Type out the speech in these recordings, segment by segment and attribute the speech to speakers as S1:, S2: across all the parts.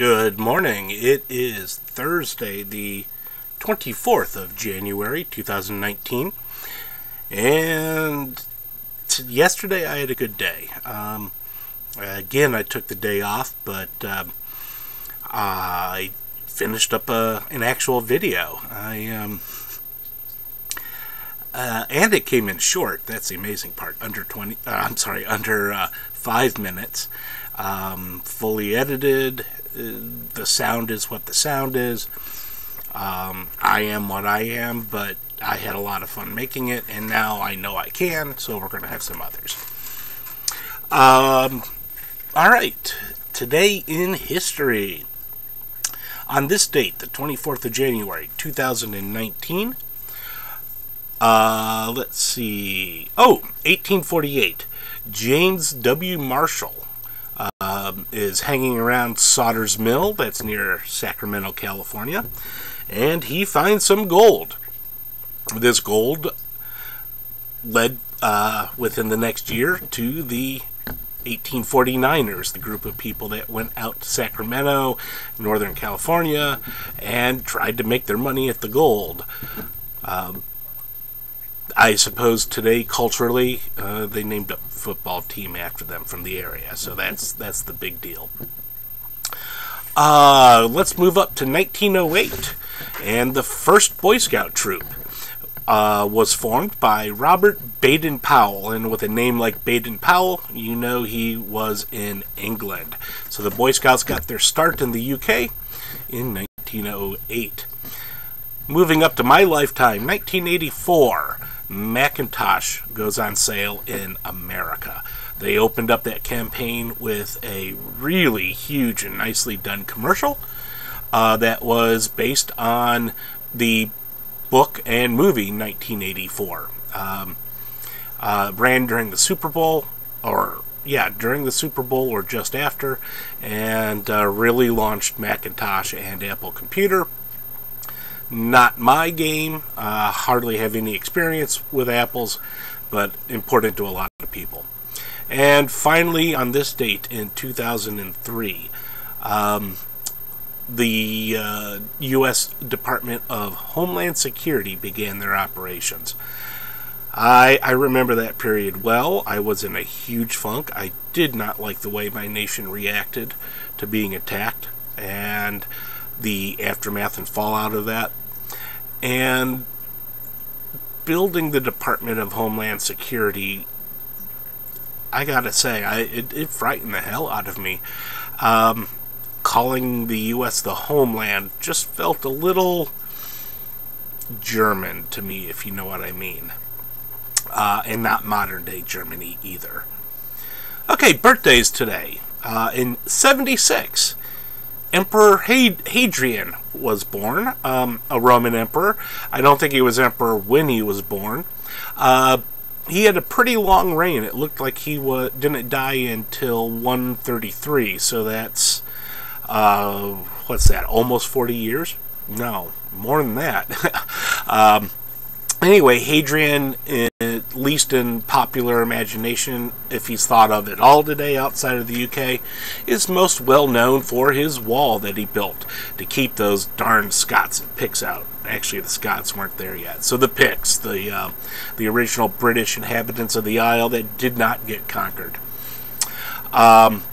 S1: Good morning. It is Thursday, the 24th of January, 2019. And yesterday I had a good day. Again, I took the day off, but I finished up an actual video. And it came in short. That's the amazing part. Under 5 minutes. Fully edited. The sound is what the sound is. I am what I am, but I had a lot of fun making it, and now I know I can, so we're going to have some others. Alright, today in history. On this date, the 24th of January, 2019, let's see, 1848, James W. Marshall is hanging around Sotter's Mill, that's near Sacramento, California, and he finds some gold. This gold led within the next year to the 1849ers, the group of people that went out to Sacramento, Northern California, and tried to make their money at the gold. I suppose today, culturally, they named a football team after them from the area, so that's the big deal. Let's move up to 1908, and the first Boy Scout troop was formed by Robert Baden-Powell, and with a name like Baden-Powell, you know he was in England. So the Boy Scouts got their start in the UK in 1908. Moving up to my lifetime, 1984, Macintosh goes on sale in America. They opened up that campaign with a really huge and nicely done commercial that was based on the book and movie 1984. Ran during the Super Bowl, during the Super Bowl or just after, and really launched Macintosh and Apple Computer. Not my game, hardly have any experience with Apples, but important to a lot of people. And finally, on this date in 2003, the U.S. Department of Homeland Security began their operations. I remember that period well. I was in a huge funk. I did not like the way my nation reacted to being attacked and the aftermath and fallout of that. And building the Department of Homeland Security, I gotta say, it frightened the hell out of me. Calling the U.S. the homeland just felt a little German to me, if you know what I mean. And not modern-day Germany either. Okay, birthdays today. In 76, Emperor Hadrian was born, a Roman emperor. I don't think he was emperor when he was born. He had a pretty long reign. It looked like he didn't die until 133, so that's, what's that, almost 40 years? No, more than that. Anyway, Hadrian, at least in popular imagination, if he's thought of at all today outside of the UK, is most well known for his wall that he built to keep those darn Scots and Picts out. Actually, the Scots weren't there yet. So the Picts, the original British inhabitants of the Isle that did not get conquered. And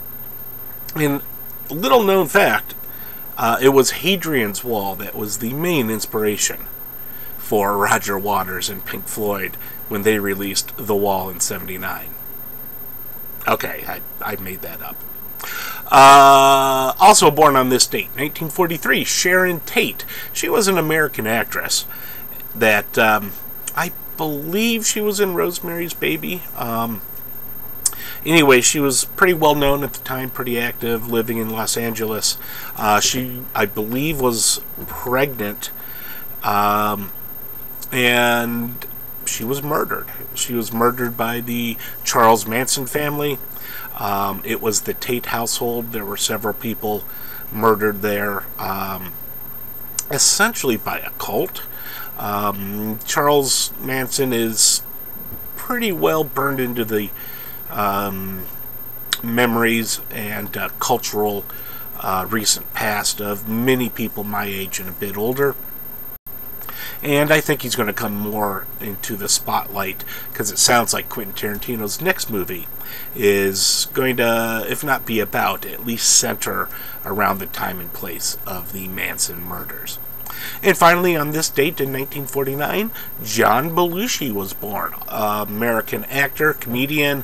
S1: little known fact, it was Hadrian's Wall that was the main inspiration for Roger Waters and Pink Floyd when they released The Wall in '79. Okay, I made that up. Also born on this date, 1943, Sharon Tate. She was an American actress that I believe she was in Rosemary's Baby. Anyway, she was pretty well known at the time, pretty active, living in Los Angeles. She, I believe, was pregnant, and she was murdered. She was murdered by the Charles Manson family. It was the Tate household. There were several people murdered there, essentially by a cult. Charles Manson is pretty well burned into the memories and cultural recent past of many people my age and a bit older. And I think he's going to come more into the spotlight because it sounds like Quentin Tarantino's next movie is going to, if not be about, at least center around the time and place of the Manson murders. And finally, on this date in 1949, John Belushi was born. American actor, comedian,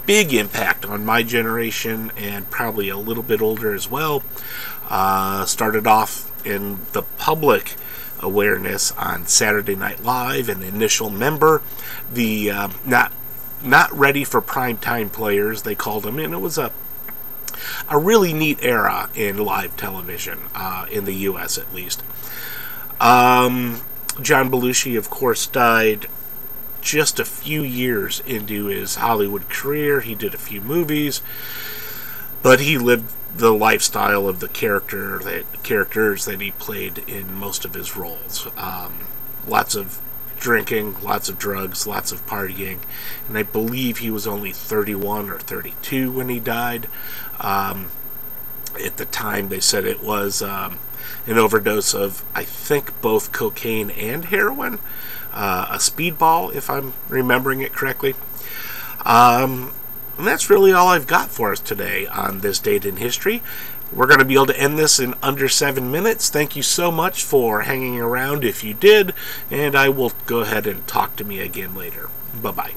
S1: big impact on my generation and probably a little bit older as well. Started off in the public awareness on Saturday Night Live, an initial member, the not ready for prime time players, they called him, and it was a really neat era in live television, in the U.S. at least. John Belushi, of course, died just a few years into his Hollywood career. He did a few movies, but he lived the lifestyle of the characters that he played in most of his roles. Lots of drinking, lots of drugs, lots of partying, and I believe he was only 31 or 32 when he died. At the time, they said it was an overdose of, I think, both cocaine and heroin, a speedball, if I'm remembering it correctly. And that's really all I've got for us today on this date in history. We're going to be able to end this in under 7 minutes. Thank you so much for hanging around if you did, and I will go ahead and talk to me again later. Bye-bye.